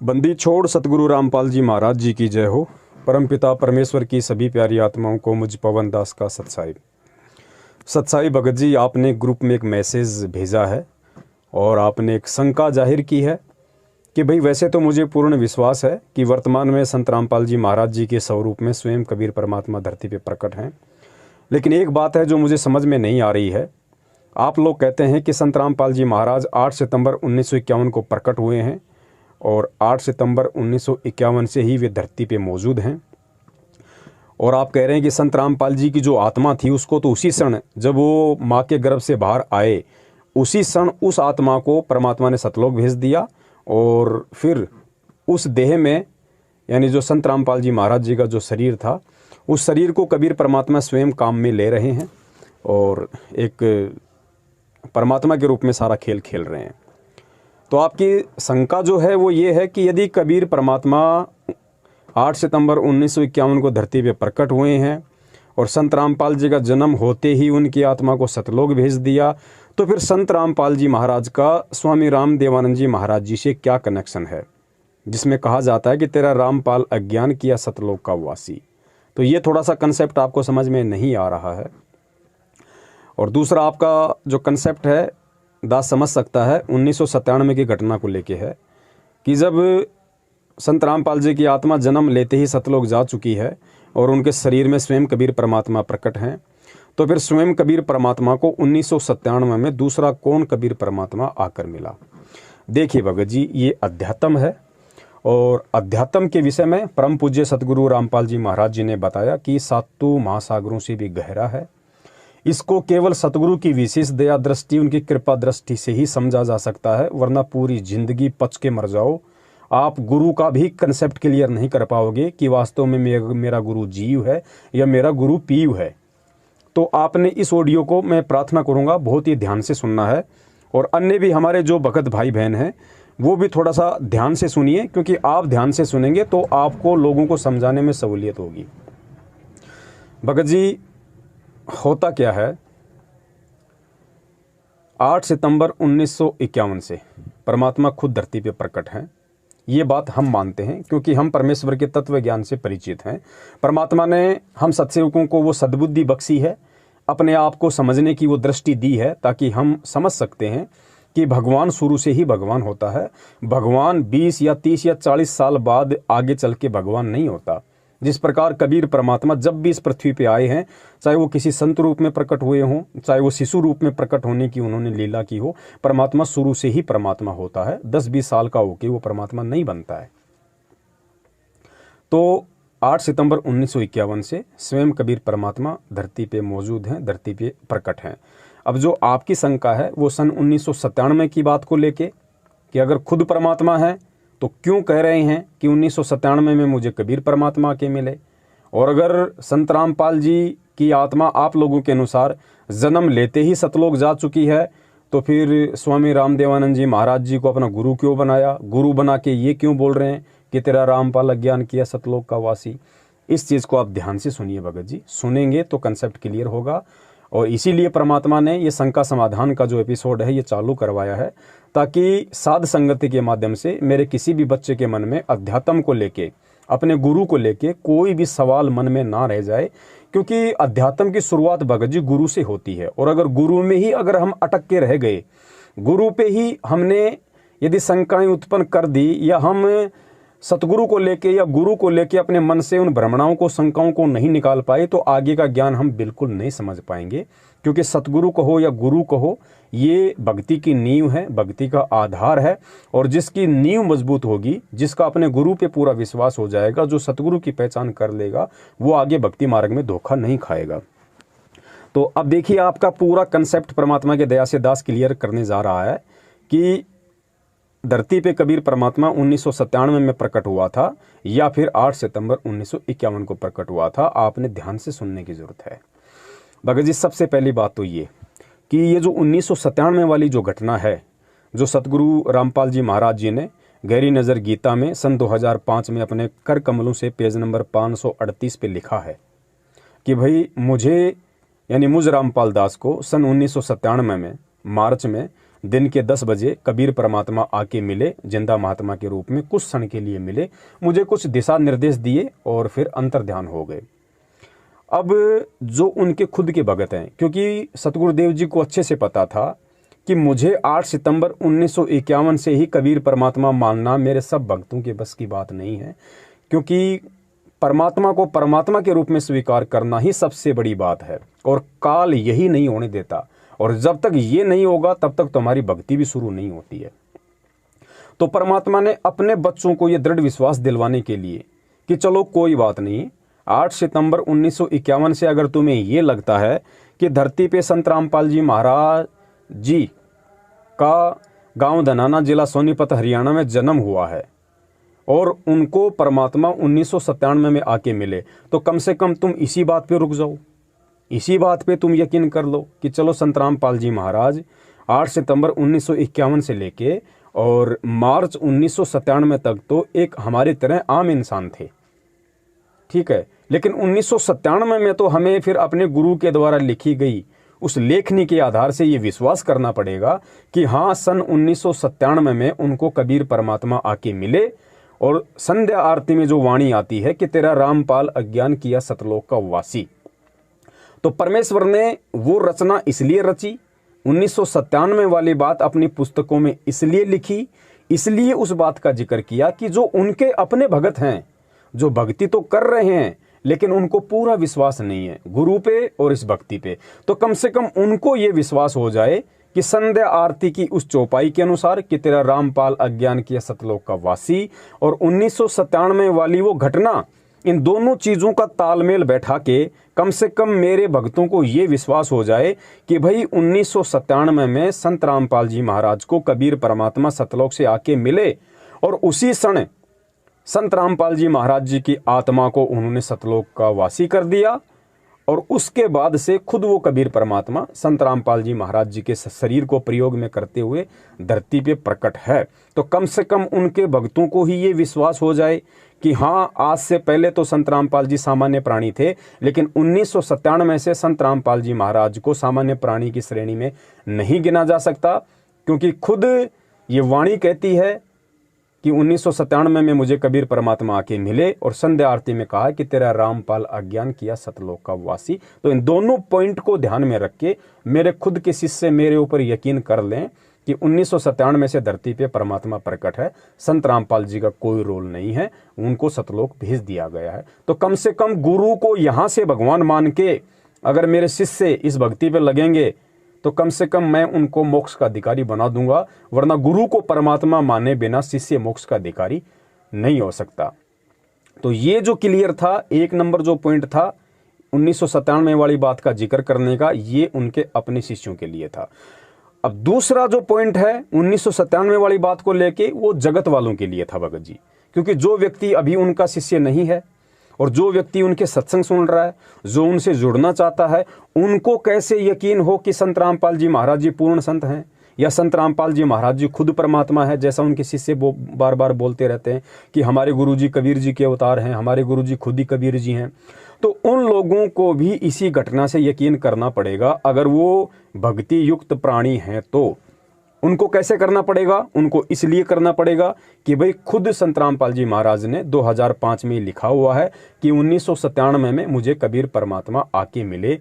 बंदी छोड़ सतगुरु रामपाल जी महाराज जी की जय हो। परमपिता परमेश्वर की सभी प्यारी आत्माओं को मुझ पवन दास का सत्साई भगत जी, आपने ग्रुप में एक मैसेज भेजा है और आपने एक शंका जाहिर की है कि भाई वैसे तो मुझे पूर्ण विश्वास है कि वर्तमान में संत रामपाल जी महाराज जी के स्वरूप में स्वयं कबीर परमात्मा धरती पे प्रकट हैं, लेकिन एक बात है जो मुझे समझ में नहीं आ रही है। आप लोग कहते हैं कि संत रामपाल जी महाराज 8 सितंबर 1951 को प्रकट हुए हैं और 8 सितंबर 1951 से ही वे धरती पे मौजूद हैं, और आप कह रहे हैं कि संत रामपाल जी की जो आत्मा थी उसको तो उसी क्षण जब वो माँ के गर्भ से बाहर आए उसी क्षण उस आत्मा को परमात्मा ने सतलोक भेज दिया, और फिर उस देह में यानी जो संत रामपाल जी महाराज जी का जो शरीर था उस शरीर को कबीर परमात्मा स्वयं काम में ले रहे हैं और एक परमात्मा के रूप में सारा खेल खेल रहे हैं। तो आपकी शंका जो है वो ये है कि यदि कबीर परमात्मा 8 सितंबर 1951 को धरती पे प्रकट हुए हैं और संत रामपाल जी का जन्म होते ही उनकी आत्मा को सतलोक भेज दिया, तो फिर संत रामपाल जी महाराज का स्वामी राम देवानंद जी महाराज जी से क्या कनेक्शन है, जिसमें कहा जाता है कि तेरा रामपाल अज्ञान किया सतलोक का वासी। तो ये थोड़ा सा कंसेप्ट आपको समझ में नहीं आ रहा है। और दूसरा आपका जो कंसेप्ट है दास समझ सकता है 1997 की घटना को लेके है कि जब संत रामपाल जी की आत्मा जन्म लेते ही सतलोक जा चुकी है और उनके शरीर में स्वयं कबीर परमात्मा प्रकट हैं, तो फिर स्वयं कबीर परमात्मा को 1997 में दूसरा कौन कबीर परमात्मा आकर मिला। देखिए भगत जी, ये अध्यात्म है और अध्यात्म के विषय में परम पूज्य सतगुरु रामपाल जी महाराज जी ने बताया कि सातों महासागरों से भी गहरा है। इसको केवल सतगुरु की विशेष दया दृष्टि, उनकी कृपा दृष्टि से ही समझा जा सकता है, वरना पूरी जिंदगी पच के मर जाओ आप गुरु का भी कंसेप्ट क्लियर नहीं कर पाओगे कि वास्तव में मेरा गुरु जीव है या मेरा गुरु पीव है। तो आपने इस ऑडियो को, मैं प्रार्थना करूंगा, बहुत ही ध्यान से सुनना है, और अन्य भी हमारे जो भगत भाई बहन हैं वो भी थोड़ा सा ध्यान से सुनिए, क्योंकि आप ध्यान से सुनेंगे तो आपको लोगों को समझाने में सहूलियत होगी। भगत जी, होता क्या है, 8 सितंबर 1951 से परमात्मा खुद धरती पे प्रकट हैं। ये बात हम मानते हैं क्योंकि हम परमेश्वर के तत्व ज्ञान से परिचित हैं। परमात्मा ने हम सत्सेवकों को वो सद्बुद्धि बख्शी है, अपने आप को समझने की वो दृष्टि दी है, ताकि हम समझ सकते हैं कि भगवान शुरू से ही भगवान होता है। भगवान 20 या 30 या 40 साल बाद आगे चल के भगवान नहीं होता। जिस प्रकार कबीर परमात्मा जब भी इस पृथ्वी पे आए हैं, चाहे वो किसी संत रूप में प्रकट हुए हों, चाहे वो शिशु रूप में प्रकट होने की उन्होंने लीला की हो, परमात्मा शुरू से ही परमात्मा होता है। 10-20 साल का होके वो परमात्मा नहीं बनता है। तो 8 सितंबर 1951 से स्वयं कबीर परमात्मा धरती पे मौजूद हैं, धरती पे प्रकट हैं। अब जो आपकी शंका है वो सन 1997 की बात को लेके कि अगर खुद परमात्मा है तो क्यों कह रहे हैं कि 1997 में मुझे कबीर परमात्मा के मिले, और अगर संत रामपाल जी की आत्मा आप लोगों के अनुसार जन्म लेते ही सतलोक जा चुकी है, तो फिर स्वामी राम देवानंद जी महाराज जी को अपना गुरु क्यों बनाया, गुरु बना के ये क्यों बोल रहे हैं कि तेरा रामपाल अज्ञान किया सतलोक का वासी। इस चीज़ को आप ध्यान से सुनिए भगत जी, सुनेंगे तो कंसेप्ट क्लियर होगा। और इसीलिए परमात्मा ने ये शंका समाधान का जो एपिसोड है ये चालू करवाया है, ताकि साध संगति के माध्यम से मेरे किसी भी बच्चे के मन में अध्यात्म को लेके, अपने गुरु को लेके कोई भी सवाल मन में ना रह जाए, क्योंकि अध्यात्म की शुरुआत भगत जी गुरु से होती है। और अगर गुरु में ही अगर हम अटक के रह गए, गुरु पे ही हमने यदि शंकाएं उत्पन्न कर दी, या हम सतगुरु को लेके या गुरु को लेके अपने मन से उन भ्रमणाओं को, शंकाओं को नहीं निकाल पाए, तो आगे का ज्ञान हम बिल्कुल नहीं समझ पाएंगे। क्योंकि सतगुरु कहो या गुरु कहो, ये भक्ति की नींव है, भक्ति का आधार है, और जिसकी नींव मजबूत होगी, जिसका अपने गुरु पे पूरा विश्वास हो जाएगा, जो सतगुरु की पहचान कर लेगा, वो आगे भक्ति मार्ग में धोखा नहीं खाएगा। तो अब देखिए, आपका पूरा कंसेप्ट परमात्मा के दया से दास क्लियर करने जा रहा है कि धरती पे कबीर परमात्मा 1997 में प्रकट हुआ था या फिर 8 सितंबर 1951 को प्रकट हुआ था। आपने ध्यान से सुनने की जरूरत है भगत जी। सबसे पहली बात तो ये कि ये जो 1997 वाली जो घटना है, जो सतगुरु रामपाल जी महाराज जी ने गहरी नज़र गीता में सन 2005 में अपने कर कमलों से पेज नंबर 538 पे लिखा है कि भाई मुझे, यानी मुझ रामपाल दास को सन 1997 में मार्च में दिन के 10 बजे कबीर परमात्मा आके मिले, जिंदा महात्मा के रूप में कुछ क्षण के लिए मिले, मुझे कुछ दिशा निर्देश दिए और फिर अंतर्ध्यान हो गए। अब जो उनके खुद के भगत हैं, क्योंकि सतगुरुदेव जी को अच्छे से पता था कि मुझे 8 सितंबर 1951 से ही कबीर परमात्मा मानना मेरे सब भक्तों के बस की बात नहीं है, क्योंकि परमात्मा को परमात्मा के रूप में स्वीकार करना ही सबसे बड़ी बात है और काल यही नहीं होने देता, और जब तक ये नहीं होगा तब तक तुम्हारी भक्ति भी शुरू नहीं होती है। तो परमात्मा ने अपने बच्चों को ये दृढ़ विश्वास दिलवाने के लिए कि चलो कोई बात नहीं, 8 सितंबर 1951 से अगर तुम्हें ये लगता है कि धरती पे संत रामपाल जी महाराज जी का गांव धनाना, जिला सोनीपत, हरियाणा में जन्म हुआ है और उनको परमात्मा 1997 में आके मिले, तो कम से कम तुम इसी बात पे रुक जाओ, इसी बात पे तुम यकीन कर लो कि चलो संत रामपाल जी महाराज 8 सितंबर 1951 से लेके और मार्च 1997 तक तो एक हमारी तरह आम इंसान थे, ठीक है। लेकिन 1997 में तो हमें फिर अपने गुरु के द्वारा लिखी गई उस लेखनी के आधार से ये विश्वास करना पड़ेगा कि हाँ, सन 1997 में उनको कबीर परमात्मा आके मिले और संध्या आरती में जो वाणी आती है कि तेरा रामपाल अज्ञान किया सतलोक का वासी, तो परमेश्वर ने वो रचना इसलिए रची, 1997 वाली बात अपनी पुस्तकों में इसलिए लिखी, इसलिए उस बात का जिक्र किया कि जो उनके अपने भगत हैं, जो भक्ति तो कर रहे हैं लेकिन उनको पूरा विश्वास नहीं है गुरु पे और इस भक्ति पे, तो कम से कम उनको ये विश्वास हो जाए कि संध्या आरती की उस चौपाई के अनुसार कि तेरा रामपाल अज्ञान किया सतलोक का वासी और 1997 वाली वो घटना, इन दोनों चीज़ों का तालमेल बैठा के कम से कम मेरे भक्तों को ये विश्वास हो जाए कि भाई 1997 में संत रामपाल जी महाराज को कबीर परमात्मा सतलोक से आके मिले और उसी क्षण संत रामपाल जी महाराज जी की आत्मा को उन्होंने सतलोक का वासी कर दिया और उसके बाद से खुद वो कबीर परमात्मा संत रामपाल जी महाराज जी के शरीर को प्रयोग में करते हुए धरती पे प्रकट है। तो कम से कम उनके भक्तों को ही ये विश्वास हो जाए कि हाँ, आज से पहले तो संत रामपाल जी सामान्य प्राणी थे, लेकिन 1997 से संत रामपाल जी महाराज को सामान्य प्राणी की श्रेणी में नहीं गिना जा सकता, क्योंकि खुद ये वाणी कहती है कि 1997 में मुझे कबीर परमात्मा आके मिले और संध्या आरती में कहा कि तेरा रामपाल अज्ञान किया सतलोक का वासी। तो इन दोनों पॉइंट को ध्यान में रख के मेरे खुद के शिष्य मेरे ऊपर यकीन कर लें कि 1997 से धरती पे परमात्मा प्रकट है, संत रामपाल जी का कोई रोल नहीं है, उनको सतलोक भेज दिया गया है। तो कम से कम गुरु को यहाँ से भगवान मान के अगर मेरे शिष्य इस भक्ति पे लगेंगे तो कम से कम मैं उनको मोक्ष का अधिकारी बना दूंगा, वरना गुरु को परमात्मा माने बिना शिष्य मोक्ष का अधिकारी नहीं हो सकता। तो ये जो क्लियर था, एक नंबर जो पॉइंट था 1997 वाली बात का जिक्र करने का, ये उनके अपने शिष्यों के लिए था। अब दूसरा जो पॉइंट है 1997 वाली बात को लेके, वो जगत वालों के लिए था भगत जी, क्योंकि जो व्यक्ति अभी उनका शिष्य नहीं है और जो व्यक्ति उनके सत्संग सुन रहा है, जो उनसे जुड़ना चाहता है, उनको कैसे यकीन हो कि संत रामपाल जी महाराज जी पूर्ण संत हैं या संत रामपाल जी महाराज जी खुद परमात्मा है, जैसा उनके शिष्य बार बार बोलते रहते हैं कि हमारे गुरुजी कबीर जी के अवतार हैं, हमारे गुरुजी खुद ही कबीर जी हैं। तो उन लोगों को भी इसी घटना से यकीन करना पड़ेगा। अगर वो भक्ति युक्त प्राणी हैं तो उनको कैसे करना पड़ेगा? उनको इसलिए करना पड़ेगा कि भाई खुद संत रामपाल जी महाराज ने 2005 में लिखा हुआ है कि 1997 में मुझे कबीर परमात्मा आके मिले।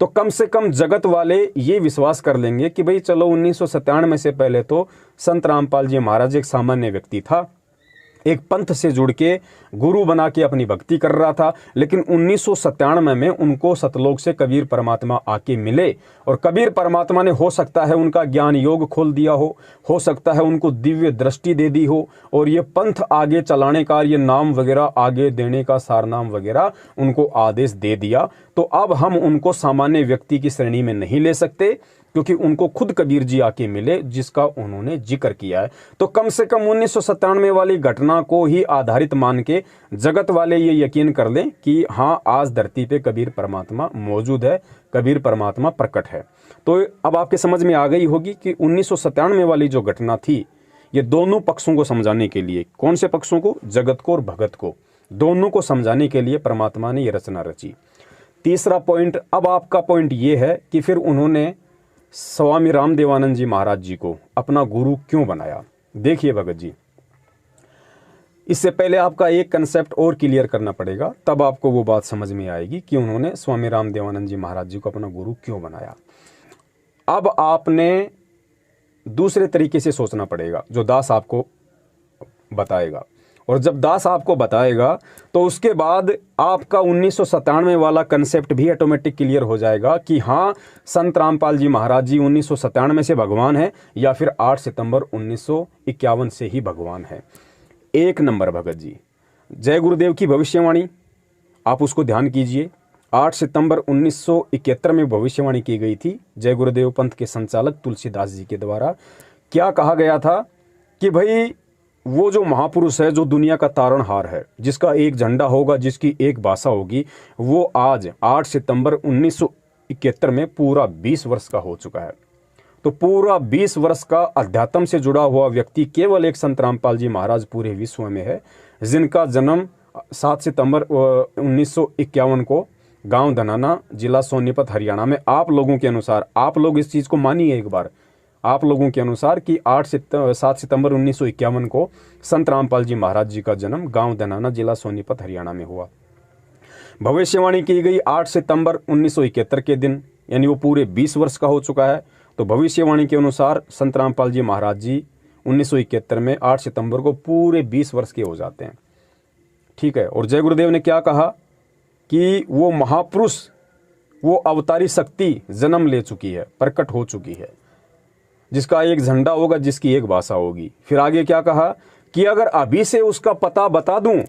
तो कम से कम जगत वाले ये विश्वास कर लेंगे कि भाई चलो 1997 से पहले तो संत रामपाल जी महाराज एक सामान्य व्यक्ति था, एक पंथ से जुड़ के गुरु बना के अपनी भक्ति कर रहा था, लेकिन 1997 में उनको सतलोक से कबीर परमात्मा आके मिले और कबीर परमात्मा ने हो सकता है उनका ज्ञान योग खोल दिया हो सकता है उनको दिव्य दृष्टि दे दी हो और ये पंथ आगे चलाने का, ये नाम वगैरह आगे देने का, सारनाम वगैरह उनको आदेश दे दिया। तो अब हम उनको सामान्य व्यक्ति की श्रेणी में नहीं ले सकते, क्योंकि उनको खुद कबीर जी आके मिले जिसका उन्होंने जिक्र किया है। तो कम से कम 1997 वाली घटना को ही आधारित मान के जगत वाले ये यकीन कर लें कि हाँ, आज धरती पे कबीर परमात्मा मौजूद है, कबीर परमात्मा प्रकट है। तो अब आपके समझ में आ गई होगी कि 1997 वाली जो घटना थी, ये दोनों पक्षों को समझाने के लिए, कौन से पक्षों को? जगत को और भगत को, दोनों को समझाने के लिए परमात्मा ने ये रचना रची। तीसरा पॉइंट, अब आपका पॉइंट ये है कि फिर उन्होंने स्वामी रामदेवानंद जी महाराज जी को अपना गुरु क्यों बनाया? देखिए भगत जी, इससे पहले आपका एक कंसेप्ट और क्लियर करना पड़ेगा, तब आपको वो बात समझ में आएगी कि उन्होंने स्वामी रामदेवानंद जी महाराज जी को अपना गुरु क्यों बनाया। अब आपने दूसरे तरीके से सोचना पड़ेगा जो दास आपको बताएगा, और जब दास आपको बताएगा तो उसके बाद आपका 1997 वाला कंसेप्ट भी ऑटोमेटिक क्लियर हो जाएगा कि हाँ, संत रामपाल जी महाराज जी 1997 से भगवान है या फिर 8 सितंबर 1951 से ही भगवान है। एक नंबर भगत जी, जय गुरुदेव की भविष्यवाणी आप उसको ध्यान कीजिए। 8 सितंबर 1971 में भविष्यवाणी की गई थी जय गुरुदेव पंथ के संचालक तुलसीदास जी के द्वारा। क्या कहा गया था कि भाई वो जो महापुरुष है, जो दुनिया का तारणहार है, जिसका एक झंडा होगा, जिसकी एक भाषा होगी, वो आज 8 सितंबर 1971 में पूरा 20 वर्ष का हो चुका है। तो पूरा 20 वर्ष का अध्यात्म से जुड़ा हुआ व्यक्ति केवल एक संत रामपाल जी महाराज पूरे विश्व में है, जिनका जन्म 7 सितंबर 1951 को गांव धनाना, जिला सोनीपत, हरियाणा में, आप लोगों के अनुसार, आप लोग इस चीज़ को मानिए एक बार, आप लोगों के अनुसार कि 7 सितंबर 1951 को संत रामपाल जी महाराज जी का जन्म गांव धनाना, जिला सोनीपत, हरियाणा में हुआ। भविष्यवाणी की गई 8 सितंबर 1971 के दिन, यानी वो पूरे 20 वर्ष का हो चुका है। तो भविष्यवाणी के अनुसार संत रामपाल जी महाराज जी 1971 में 8 सितंबर को पूरे 20 वर्ष के हो जाते हैं। ठीक है। और जय गुरुदेव ने क्या कहा कि वो महापुरुष, वो अवतारी शक्ति जन्म ले चुकी है, प्रकट हो चुकी है, जिसका एक झंडा होगा, जिसकी एक भाषा होगी। फिर आगे क्या कहा कि अगर अभी से उसका पता बता दूं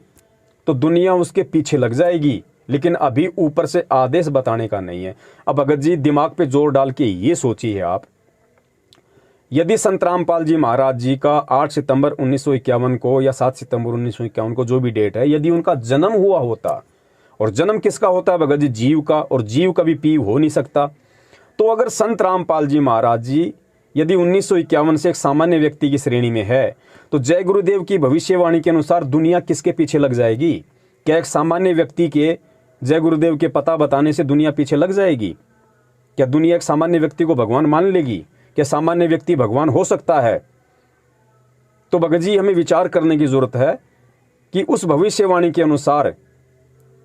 तो दुनिया उसके पीछे लग जाएगी, लेकिन अभी ऊपर से आदेश बताने का नहीं है। अब भगत जी दिमाग पे जोर डाल के ये सोचिए आप, यदि संत रामपाल जी महाराज जी का 8 सितंबर 1951 को या 7 सितंबर 1951 को, जो भी डेट है, यदि उनका जन्म हुआ होता, और जन्म किसका होता है भगत जी? जीव का, और जीव कभी पीव हो नहीं सकता। तो अगर संत रामपाल जी महाराज जी यदि 1951 से एक सामान्य व्यक्ति की श्रेणी में है, तो जय गुरुदेव की भविष्यवाणी के अनुसार दुनिया किसके पीछे लग जाएगी? क्या एक सामान्य व्यक्ति के जय गुरुदेव के पता बताने से दुनिया पीछे लग जाएगी? क्या दुनिया एक सामान्य व्यक्ति को भगवान मान लेगी? क्या सामान्य व्यक्ति भगवान हो सकता है? तो भगत जी हमें विचार करने की जरूरत है कि उस भविष्यवाणी के अनुसार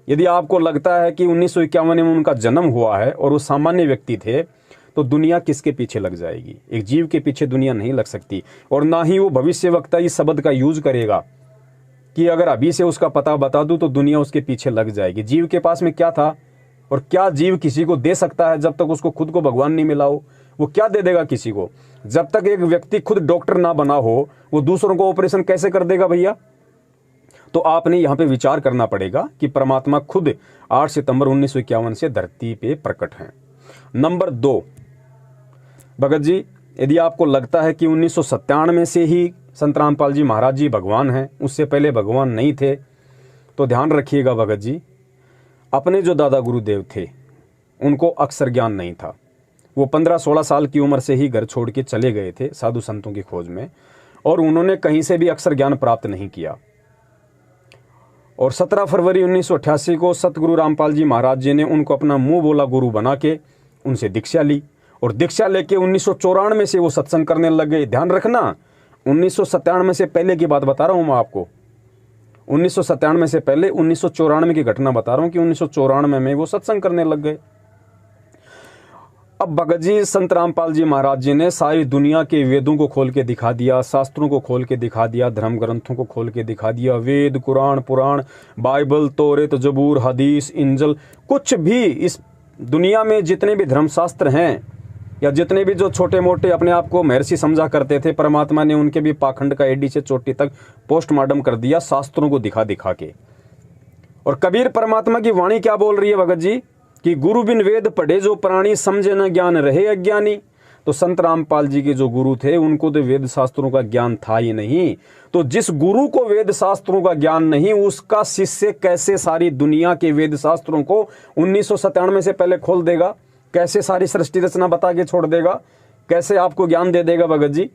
यदि आपको लगता है कि 1951 में उनका जन्म हुआ है और वो सामान्य व्यक्ति थे, तो दुनिया किसके पीछे लग जाएगी? एक जीव के पीछे दुनिया नहीं लग सकती। और ना ही वो भविष्यवक्ता इस शब्द का यूज करेगा कि अगर अभी से उसका पता बता दूं तो दुनिया उसके पीछे लग जाएगी। जीव के पास में क्या था, और क्या जीव किसी को दे सकता है जब तक उसको खुद को भगवान नहीं मिला हो? वो क्या दे देगा किसी को? जब तक एक व्यक्ति खुद डॉक्टर ना बना हो, वो दूसरों को ऑपरेशन कैसे कर देगा भैया? तो आपने यहाँ पे विचार करना पड़ेगा कि परमात्मा खुद 8 सितंबर 1951 से धरती पे प्रकट हैं। नंबर 2, भगत जी यदि आपको लगता है कि 1997 से ही संत रामपाल जी महाराज जी भगवान हैं, उससे पहले भगवान नहीं थे, तो ध्यान रखिएगा भगत जी, अपने जो दादा गुरुदेव थे उनको अक्षर ज्ञान नहीं था। वो 15-16 साल की उम्र से ही घर छोड़ के चले गए थे साधु संतों की खोज में, और उन्होंने कहीं से भी अक्षर ज्ञान प्राप्त नहीं किया। और 17 फरवरी 1988 को सतगुरु रामपाल जी महाराज जी ने उनको अपना मुंह बोला गुरु बना के उनसे दीक्षा ली, और दीक्षा लेके 1994 से वो सत्संग करने लग गए। ध्यान रखना, 1997 से पहले की बात बता रहा हूँ मैं आपको, 1997 से पहले 1994 की घटना बता रहा हूँ कि 1994 में वो सत्संग करने लग गए। अब भगत जी संत रामपाल जी महाराज जी ने सारी दुनिया के वेदों को खोल के दिखा दिया, शास्त्रों को खोल के दिखा दिया, धर्म ग्रंथों को खोल के दिखा दिया। वेद, कुरान, पुराण, बाइबल, तौरेत, जबूर, हदीस, इंजल, कुछ भी इस दुनिया में जितने भी धर्मशास्त्र हैं, या जितने भी जो छोटे मोटे अपने आप को महर्षि समझा करते थे, परमात्मा ने उनके भी पाखंड का एडी से चोटी तक पोस्टमार्टम कर दिया शास्त्रों को दिखा दिखा के। और कबीर परमात्मा की वाणी क्या बोल रही है भगत जी कि गुरु बिन वेद पढ़े जो प्राणी, समझे न ज्ञान रहे अज्ञानी। तो संत रामपाल जी के जो गुरु थे उनको तो वेद शास्त्रों का ज्ञान था ही नहीं। तो जिस गुरु को वेद शास्त्रों का ज्ञान नहीं, उसका शिष्य कैसे सारी दुनिया के वेद शास्त्रों को 1997 से पहले खोल देगा? कैसे सारी सृष्टि रचना बता के छोड़ देगा? कैसे आपको ज्ञान दे देगा भगत जी?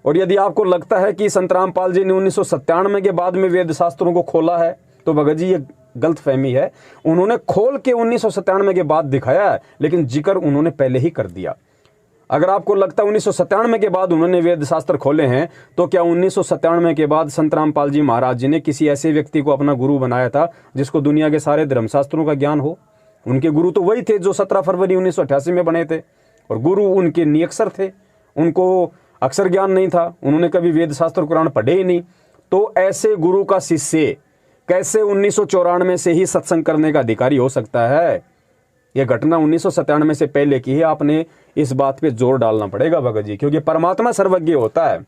और यदि आपको लगता है कि संत रामपाल जी ने 1997 के बाद में वेद शास्त्रों को खोला है, तो भगत जी ये गलतफहमी है। उन्होंने खोल के 1997 के बाद दिखाया है, लेकिन जिक्र उन्होंने पहले ही कर दिया। अगर आपको लगता है 1997 के बाद उन्होंने वेद शास्त्र खोले हैं, तो क्या 1997 के बाद संत रामपाल जी महाराज जी ने किसी ऐसे व्यक्ति को अपना गुरु बनाया था जिसको दुनिया के सारे धर्मशास्त्रों का ज्ञान हो? उनके गुरु तो वही थे जो 17 फरवरी 1988 में बने थे, और गुरु उनके निरक्षर थे, उनको अक्षर ज्ञान नहीं था, उन्होंने कभी वेद शास्त्र कुरान पढ़े ही नहीं। तो ऐसे गुरु का शिष्य कैसे 1994 से ही सत्संग करने का अधिकारी हो सकता है? यह घटना 1997 से पहले की है। आपने इस बात पे जोर डालना पड़ेगा भगत जी, क्योंकि परमात्मा सर्वज्ञ होता है।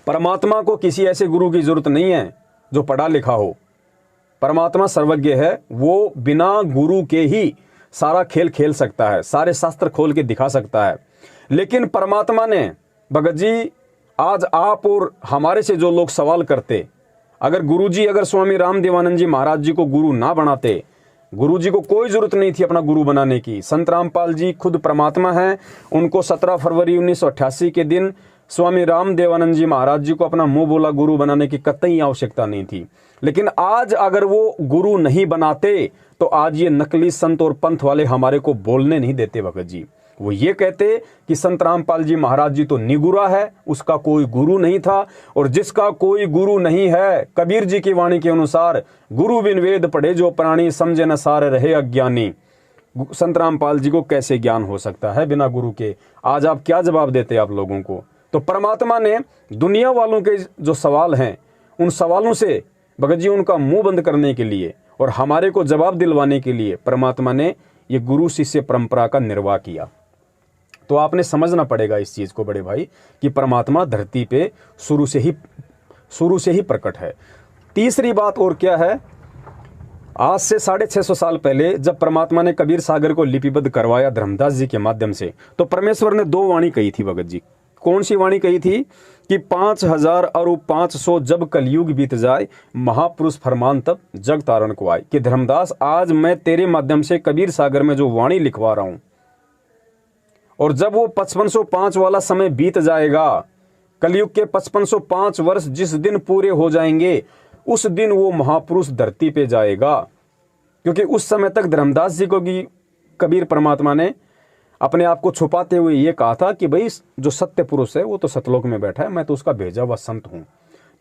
परमात्मा को किसी ऐसे गुरु की जरूरत नहीं है जो पढ़ा लिखा हो। परमात्मा सर्वज्ञ है, वो बिना गुरु के ही सारा खेल खेल सकता है, सारे शास्त्र खोल के दिखा सकता है। लेकिन परमात्मा ने भगत जी, आज आप और हमारे से जो लोग सवाल करते, अगर गुरुजी, अगर स्वामी रामदेवानंद जी महाराज जी को गुरु ना बनाते, गुरुजी को कोई जरूरत नहीं थी अपना गुरु बनाने की। संत रामपाल जी खुद परमात्मा हैं, उनको 17 फरवरी 1988 के दिन स्वामी रामदेवानंद जी महाराज जी को अपना मुंह बोला गुरु बनाने की कतई आवश्यकता नहीं थी। लेकिन आज अगर वो गुरु नहीं बनाते तो आज ये नकली संत और पंथ वाले हमारे को बोलने नहीं देते भगत जी। वो ये कहते कि संत रामपाल जी महाराज जी तो निगुरा है, उसका कोई गुरु नहीं था, और जिसका कोई गुरु नहीं है, कबीर जी की वाणी के अनुसार, गुरु बिन वेद पढ़े जो प्राणी, समझे न सार रहे अज्ञानी। संत रामपाल जी को कैसे ज्ञान हो सकता है बिना गुरु के? आज आप क्या जवाब देते आप लोगों को? तो परमात्मा ने दुनिया वालों के जो सवाल हैं, उन सवालों से भगत जी उनका मुंह बंद करने के लिए और हमारे को जवाब दिलवाने के लिए परमात्मा ने ये गुरु शिष्य परंपरा का निर्वाह किया। तो आपने समझना पड़ेगा इस चीज को बड़े भाई, कि परमात्मा धरती पे शुरू से ही प्रकट है। तीसरी बात और क्या है, आज से 650 साल पहले जब परमात्मा ने कबीर सागर को लिपिबद्ध करवाया धर्मदास जी के माध्यम से, तो परमेश्वर ने 2 वाणी कही थी भगत जी। कौन सी वाणी कही थी? कि 5000 और 500 जब कलयुग बीत जाए, महापुरुष फरमान तब जग तारण को आए। कि धर्मदास, आज मैं तेरे माध्यम से कबीर सागर में जो वाणी लिखवा रहा हूं, और जब वो 5505 वाला समय बीत जाएगा, कलयुग के 5505 वर्ष जिस दिन पूरे हो जाएंगे, उस दिन वो महापुरुष धरती पे जाएगा। क्योंकि उस समय तक धर्मदास जी को भी कबीर परमात्मा ने अपने आप को छुपाते हुए ये कहा था कि भाई जो सत्य पुरुष है वो तो सतलोक में बैठा है, मैं तो उसका भेजा हुआ संत हूं।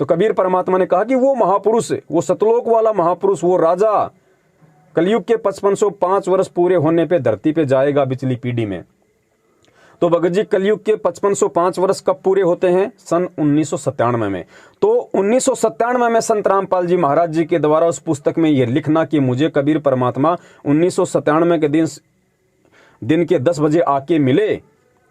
तो कबीर परमात्मा ने कहा कि वो महापुरुष, वो सतलोक वाला महापुरुष, वो राजा कलयुग के 5505 वर्ष पूरे होने पे धरती पे जाएगा पिछली पीढ़ी में। तो भगत जी, कलयुग के 5505 वर्ष कब पूरे होते हैं? सन 1997 में। तो 1997 में संत रामपाल जी महाराज जी के द्वारा उस पुस्तक में यह लिखना कि मुझे कबीर परमात्मा 1997 के दिन के 10 बजे आके मिले,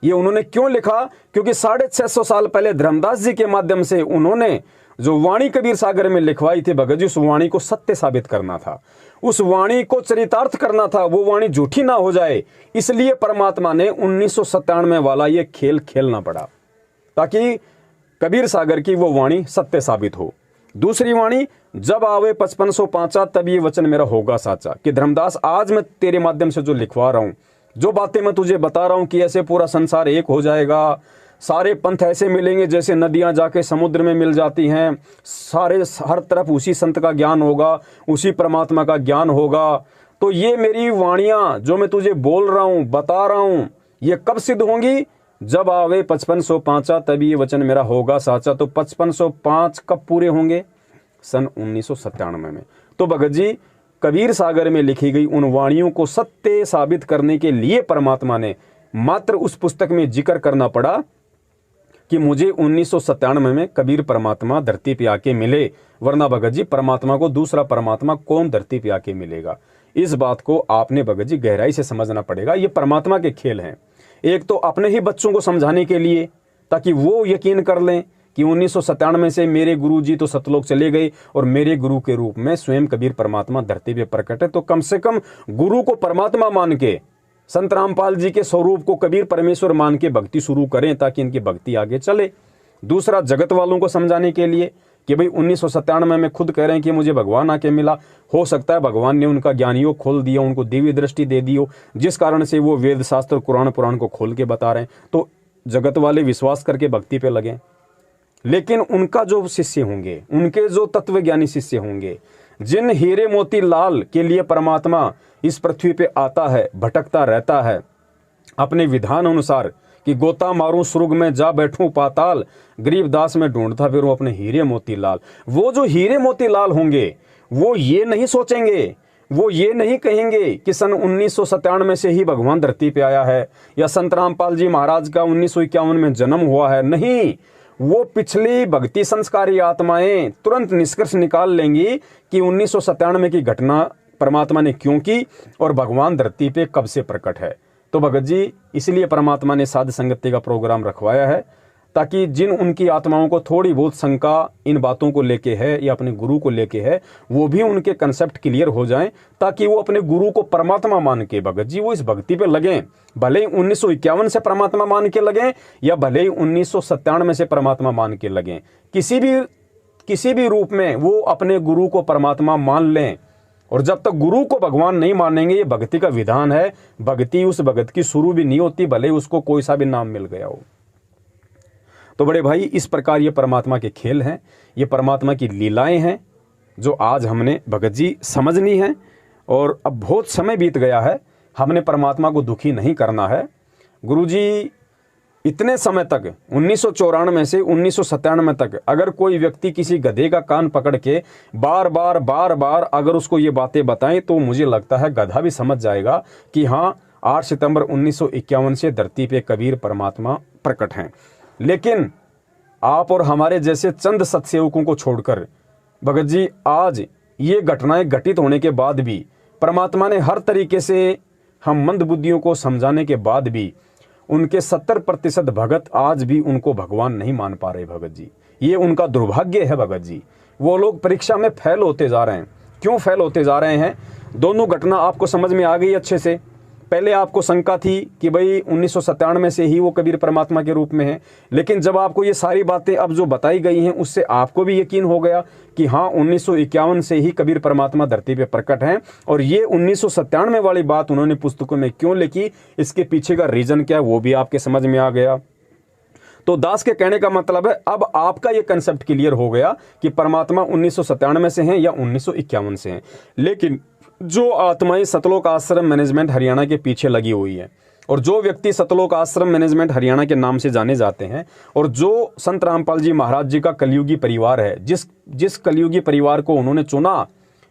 ये उन्होंने क्यों लिखा? क्योंकि 650 साल पहले धर्मदास जी के माध्यम से उन्होंने जो वाणी कबीर सागर में लिखवाई थी भगत जी, उस वाणी को सत्य साबित करना था, उस वाणी को चरितार्थ करना था, वो वाणी झूठी ना हो जाए। इसलिए परमात्मा ने 1997 वाला ये खेल खेलना पड़ा, ताकि कबीर सागर की वो वाणी सत्य साबित हो। दूसरी वाणी, जब आवे 5505 तब ये वचन मेरा होगा साचा। कि धर्मदास, आज मैं तेरे माध्यम से जो लिखवा रहा हूं, जो बातें मैं तुझे बता रहा हूं कि ऐसे पूरा संसार एक हो जाएगा, सारे पंथ ऐसे मिलेंगे जैसे नदियां जाके समुद्र में मिल जाती हैं, सारे हर तरफ उसी संत का ज्ञान होगा, उसी परमात्मा का ज्ञान होगा। तो ये मेरी वाणियां जो मैं तुझे बोल रहा हूं, बता रहा हूं, ये कब सिद्ध होंगी? जब आवे 5505 तभी ये वचन मेरा होगा साचा। तो 5505 कब पूरे होंगे? सन 1997 में। तो भगत जी, कबीर सागर में लिखी गई उन वाणियों को सत्य साबित करने के लिए परमात्मा ने मात्र उस पुस्तक में जिक्र करना पड़ा कि मुझे 1997 में कबीर परमात्मा धरती पे आके मिले, वरना भगत जी परमात्मा को दूसरा परमात्मा कौन धरती पे आके मिलेगा? इस बात को आपने भगत जी गहराई से समझना पड़ेगा। ये परमात्मा के खेल हैं। एक तो अपने ही बच्चों को समझाने के लिए, ताकि वो यकीन कर लें कि 1997 से मेरे गुरु जी तो सतलोक चले गए और मेरे गुरु के रूप में स्वयं कबीर परमात्मा धरती पे प्रकट है। तो कम से कम गुरु को परमात्मा मान के, संत रामपाल जी के स्वरूप को कबीर परमेश्वर मान के भक्ति शुरू करें, ताकि इनकी भक्ति आगे चले। दूसरा, जगत वालों को समझाने के लिए कि भाई 1997 में खुद कह रहे हैं कि मुझे भगवान आके मिला, हो सकता है भगवान ने उनका ज्ञानियोग खोल दिया, उनको दिव्य दृष्टि दे दी हो, जिस कारण से वो वेद शास्त्र कुरान पुराण को खोल के बता रहे हैं। तो जगत वाले विश्वास करके भक्ति पे लगे, लेकिन उनका जो शिष्य होंगे, उनके जो तत्वज्ञानी शिष्य होंगे, जिन हीरे मोती लाल के लिए परमात्मा इस पृथ्वी पे आता है, भटकता रहता है अपने विधान अनुसार कि गोता मारूं स्वर्ग में जा बैठूं पाताल, गरीबदास में ढूंढता फिरूं अपने हीरे मोती लाल। वो जो हीरे मोती लाल होंगे वो ये नहीं सोचेंगे, वो ये नहीं कहेंगे कि सन 1997 से ही भगवान धरती पे आया है या संत रामपाल जी महाराज का 1951 में जन्म हुआ है। नहीं, वो पिछली भक्ति संस्कारी आत्माएं तुरंत निष्कर्ष निकाल लेंगी कि 1997 की घटना परमात्मा ने क्यों की और भगवान धरती पे कब से प्रकट है। तो भगत जी, इसलिए परमात्मा ने साध संगति का प्रोग्राम रखवाया है ताकि जिन उनकी आत्माओं को थोड़ी बहुत शंका इन बातों को लेके है या अपने गुरु को लेके है, वो भी उनके कंसेप्ट क्लियर हो जाएं, ताकि वो अपने गुरु को परमात्मा मान के भगत जी वो इस भक्ति पे लगें। भले ही 1951 से परमात्मा मान के लगें या भले ही 1997 से परमात्मा मान के लगें, किसी भी रूप में वो अपने गुरु को परमात्मा मान लें। और जब तक गुरु को भगवान नहीं मानेंगे, ये भक्ति का विधान है, भक्ति उस भगत की शुरू भी नहीं होती भले ही उसको कोई सा भी नाम मिल गया हो। तो बड़े भाई, इस प्रकार ये परमात्मा के खेल हैं, ये परमात्मा की लीलाएं हैं जो आज हमने भगत जी समझनी है। और अब बहुत समय बीत गया है, हमने परमात्मा को दुखी नहीं करना है। गुरुजी इतने समय तक 1994 से 1997 तक अगर कोई व्यक्ति किसी गधे का कान पकड़ के बार बार अगर उसको ये बातें बताएं तो मुझे लगता है गधा भी समझ जाएगा कि हाँ, 8 सितंबर 1951 से धरती पे कबीर परमात्मा प्रकट हैं। लेकिन आप और हमारे जैसे चंद सत्सेवकों को छोड़कर भगत जी, आज ये घटनाएं घटित होने के बाद भी परमात्मा ने हर तरीके से हम मंदबुद्धियों को समझाने के बाद भी उनके 70% भगत आज भी उनको भगवान नहीं मान पा रहे। भगत जी, ये उनका दुर्भाग्य है। भगत जी, वो लोग परीक्षा में फेल होते जा रहे हैं। क्यों फेल होते जा रहे हैं? दोनों घटना आपको समझ में आ गई अच्छे से। पहले आपको शंका थी कि भाई 1997 से ही वो कबीर परमात्मा के रूप में है, लेकिन जब आपको ये सारी बातें अब जो बताई गई हैं उससे आपको भी यकीन हो गया कि हाँ, 1951 से ही कबीर परमात्मा धरती पे प्रकट हैं। और ये 1997 वाली बात उन्होंने पुस्तकों में क्यों लिखी, इसके पीछे का रीजन क्या है, वो भी आपके समझ में आ गया। तो दास के कहने का मतलब है अब आपका ये कंसेप्ट क्लियर हो गया कि परमात्मा 1997 से हैं या 1951 से हैं। लेकिन जो आत्माएं सतलोक आश्रम मैनेजमेंट हरियाणा के पीछे लगी हुई है और जो व्यक्ति सतलोक आश्रम मैनेजमेंट हरियाणा के नाम से जाने जाते हैं और जो संत रामपाल जी महाराज जी का कलयुगी परिवार है, जिस कलयुगी परिवार को उन्होंने चुना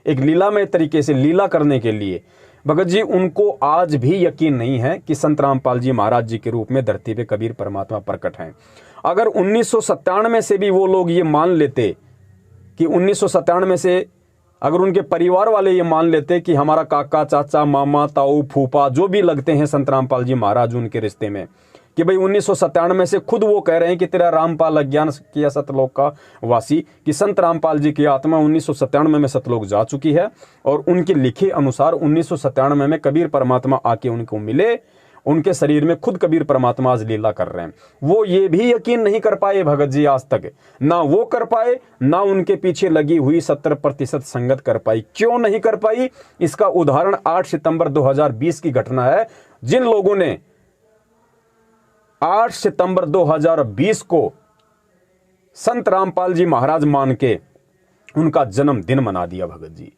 एक लीलामय तरीके से लीला करने के लिए, भगत जी उनको आज भी यकीन नहीं है कि संत रामपाल जी महाराज जी के रूप में धरती पे कबीर परमात्मा प्रकट हैं। अगर 1997 से भी वो लोग ये मान लेते कि 1997 से अगर उनके परिवार वाले ये मान लेते कि हमारा काका, चाचा, मामा, ताऊ, फूफा जो भी लगते हैं संत रामपाल जी महाराज उनके रिश्ते में, कि भाई 1997 से खुद वो कह रहे हैं कि तेरा रामपाल अज्ञान किया सतलोक का वासी, कि संत रामपाल जी की आत्मा 1997 में सतलोक जा चुकी है और उनके लिखे अनुसार 1997 में कबीर परमात्मा आके उनको मिले, उनके शरीर में खुद कबीर परमात्मा आज लीला कर रहे हैं। वो ये भी यकीन नहीं कर पाए भगत जी आज तक, ना वो कर पाए ना उनके पीछे लगी हुई 70% संगत कर पाई। क्यों नहीं कर पाई? इसका उदाहरण 8 सितंबर 2020 की घटना है। जिन लोगों ने 8 सितंबर 2020 को संत रामपाल जी महाराज मान के उनका जन्मदिन मना दिया। भगत जी,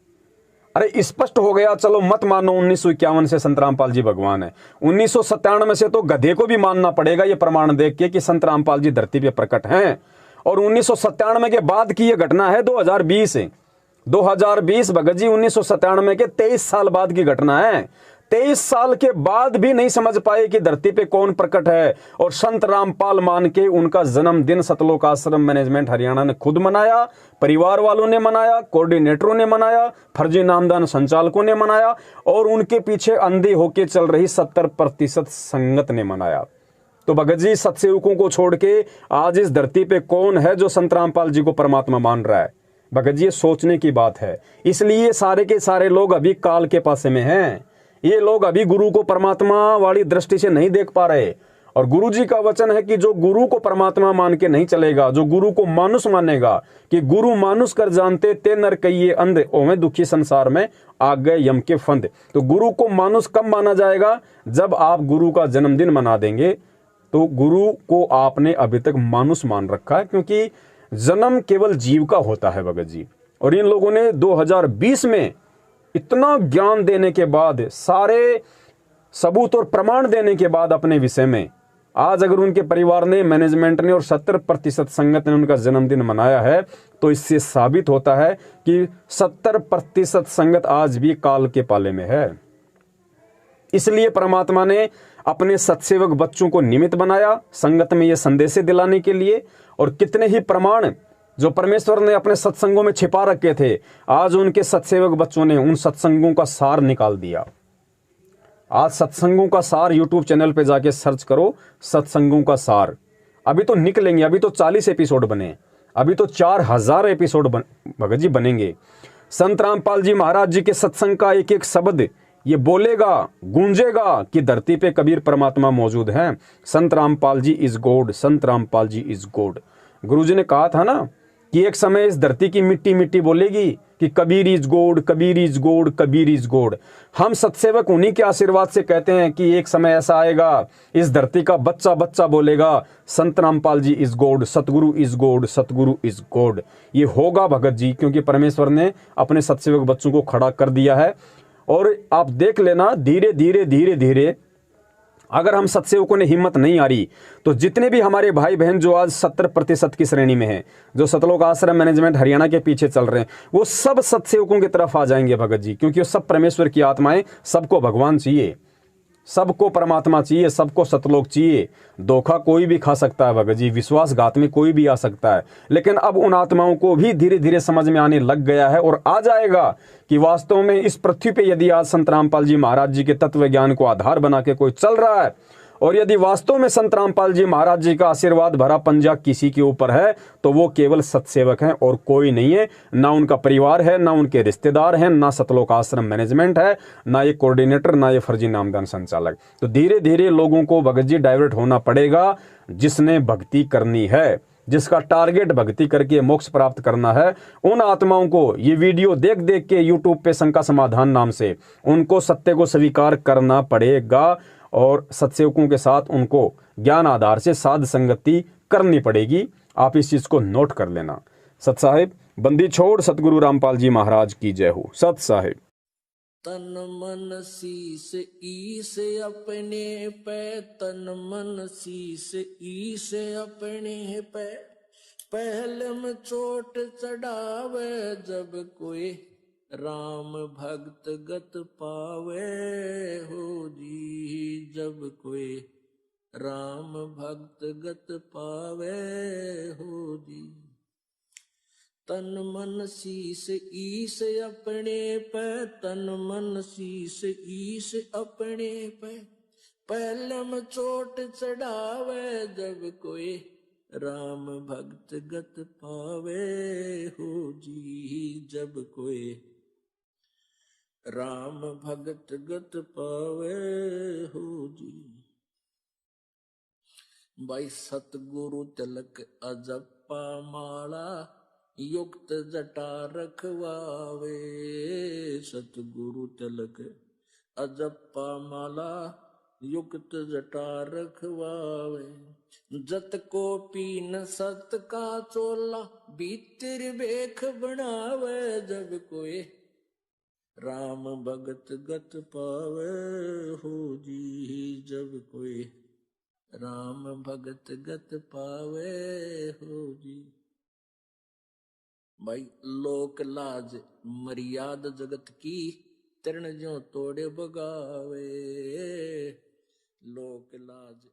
अरे स्पष्ट हो गया, चलो मत मानो 1951 से संत रामपाल जी भगवान है, 1997 से तो गधे को भी मानना पड़ेगा ये प्रमाण देख के कि संत रामपाल जी धरती पे प्रकट हैं। और 1997 के बाद की ये घटना है 2020 भगत जी 1997 के 23 साल बाद की घटना है। 23 साल के बाद भी नहीं समझ पाए कि धरती पे कौन प्रकट है और संत रामपाल मान के उनका जन्मदिन सतलोक आश्रम मैनेजमेंट हरियाणा ने खुद मनाया, परिवार वालों ने मनाया, कोऑर्डिनेटरों ने मनाया, फर्जी नामदान संचालकों ने मनाया और उनके पीछे अंधे होके चल रही 70% संगत ने मनाया। तो भगत जी, सत्सेवकों को छोड़ के आज इस धरती पे कौन है जो संत रामपाल जी को परमात्मा मान रहा है? भगत जी, ये सोचने की बात है। इसलिए सारे के सारे लोग अभी काल के पासे में हैं। ये लोग अभी गुरु को परमात्मा वाली दृष्टि से नहीं देख पा रहे। और गुरु जी का वचन है कि जो गुरु को परमात्मा मान के नहीं चलेगा, जो गुरु को मानुष मानेगा, कि गुरु मानुष कर जानते ते नर कहिए अंध, ओमे दुखी संसार में आ गए यम के फंद। तो गुरु को मानुष कब माना जाएगा? जब आप गुरु का जन्मदिन मना देंगे। तो गुरु को आपने अभी तक मानुष मान रखा है, क्योंकि जन्म केवल जीव का होता है भगत जी। और इन लोगों ने 2020 में इतना ज्ञान देने के बाद, सारे सबूत और प्रमाण देने के बाद अपने विषय में, आज अगर उनके परिवार ने, मैनेजमेंट ने और 70% संगत ने उनका जन्मदिन मनाया है, तो इससे साबित होता है कि 70% संगत आज भी काल के पाले में है। इसलिए परमात्मा ने अपने सत्सेवक बच्चों को निमित्त बनाया संगत में ये संदेशे दिलाने के लिए। और कितने ही प्रमाण जो परमेश्वर ने अपने सत्संगों में छिपा रखे थे, आज उनके सत्सेवक बच्चों ने उन सत्संगों का सार निकाल दिया। आज सत्संगों का सार यूट्यूब चैनल पे जाके सर्च करो, सत्संगों का सार। अभी तो निकलेंगे, अभी तो 40 एपिसोड बने, अभी तो 4000 एपिसोड भगत जी बनेंगे। संत रामपाल जी महाराज जी के सत्संग का एक एक शब्द ये बोलेगा, गूंजेगा कि धरती पे कबीर परमात्मा मौजूद हैं। संत Rampal ji is God, Sant Rampal ji is God. गुरु जी ने कहा था ना कि एक समय इस धरती की मिट्टी मिट्टी बोलेगी कि Kabir is God, Kabir is God, Kabir is God. हम सत्सेवक उन्हीं के आशीर्वाद से कहते हैं कि एक समय ऐसा आएगा, इस धरती का बच्चा बच्चा बोलेगा संत Rampal ji is God, Satguru is God, Satguru is God. ये होगा भगत जी, क्योंकि परमेश्वर ने अपने सत्सेवक बच्चों को खड़ा कर दिया है। और आप देख लेना, धीरे धीरे धीरे धीरे अगर हम सत्सेवकों ने हिम्मत नहीं आ रही, तो जितने भी हमारे भाई बहन जो आज 70% की श्रेणी में हैं, जो सतलोक आश्रम मैनेजमेंट हरियाणा के पीछे चल रहे हैं, वो सब सत्सेवकों की तरफ आ जाएंगे भगत जी, क्योंकि वो सब परमेश्वर की आत्माएं। सबको भगवान चाहिए, सबको परमात्मा चाहिए, सबको सतलोक चाहिए। धोखा कोई भी खा सकता है भगत जी, विश्वासघात में कोई भी आ सकता है, लेकिन अब उन आत्माओं को भी धीरे धीरे समझ में आने लग गया है और आ जाएगा कि वास्तव में इस पृथ्वी पे यदि आज संत रामपाल जी महाराज जी के तत्व ज्ञान को आधार बना के कोई चल रहा है, और यदि वास्तव में संत रामपाल जी महाराज जी का आशीर्वाद भरा पंजा किसी के ऊपर है, तो वो केवल सत्सेवक हैं और कोई नहीं है। ना उनका परिवार है, ना उनके रिश्तेदार हैं, ना सतलोक आश्रम मैनेजमेंट है, ना ये कोऑर्डिनेटर, ना ये फर्जी नामदान संचालक। तो धीरे धीरे लोगों को भगत जी डाइवर्ट होना पड़ेगा। जिसने भक्ति करनी है, जिसका टारगेट भक्ति करके मोक्ष प्राप्त करना है, उन आत्माओं को ये वीडियो देख देख के यूट्यूब पे शंका समाधान नाम से उनको सत्य को स्वीकार करना पड़ेगा और सत्सेवकों के साथ उनको ज्ञान आधार से साध संगति करनी पड़ेगी। आप इस चीज को नोट कर लेना। सत साहिब बंदी छोड़, सतगुरु रामपाल जी महाराज की जय हो। सत साहिब। तन मन शीस ईस अपने पे, तन मन शीस ईस अपने पे, पहले में चोट चढ़ावे जब कोई राम भक्त गत पावे हो जी, जब कोई राम भक्त गत पावे हो जी। तन मन शीस ईस अपने पे, तन मन शीस ईस अपने पे, पहले में चोट चढ़ावे जब कोई राम भक्त गत पावे हो जी, जब कोई राम भगत गत पावे हो जी। भाई सतगुरु तिलक अजप्पा माला, युक्त जटा रखवावे, सतगुरु तिलक अजप्पा माला, युक्त जटा रखवावे। जत को पीन सत का चोला, भीतर बेख बनावे जब कोई राम भगत गत पावे हो जी, जब कोई राम भगत गत पावे हो जी। भाई लोक लाज मर्याद जगत की, तृण ज्यों तोड़े बगावे, लोक लाज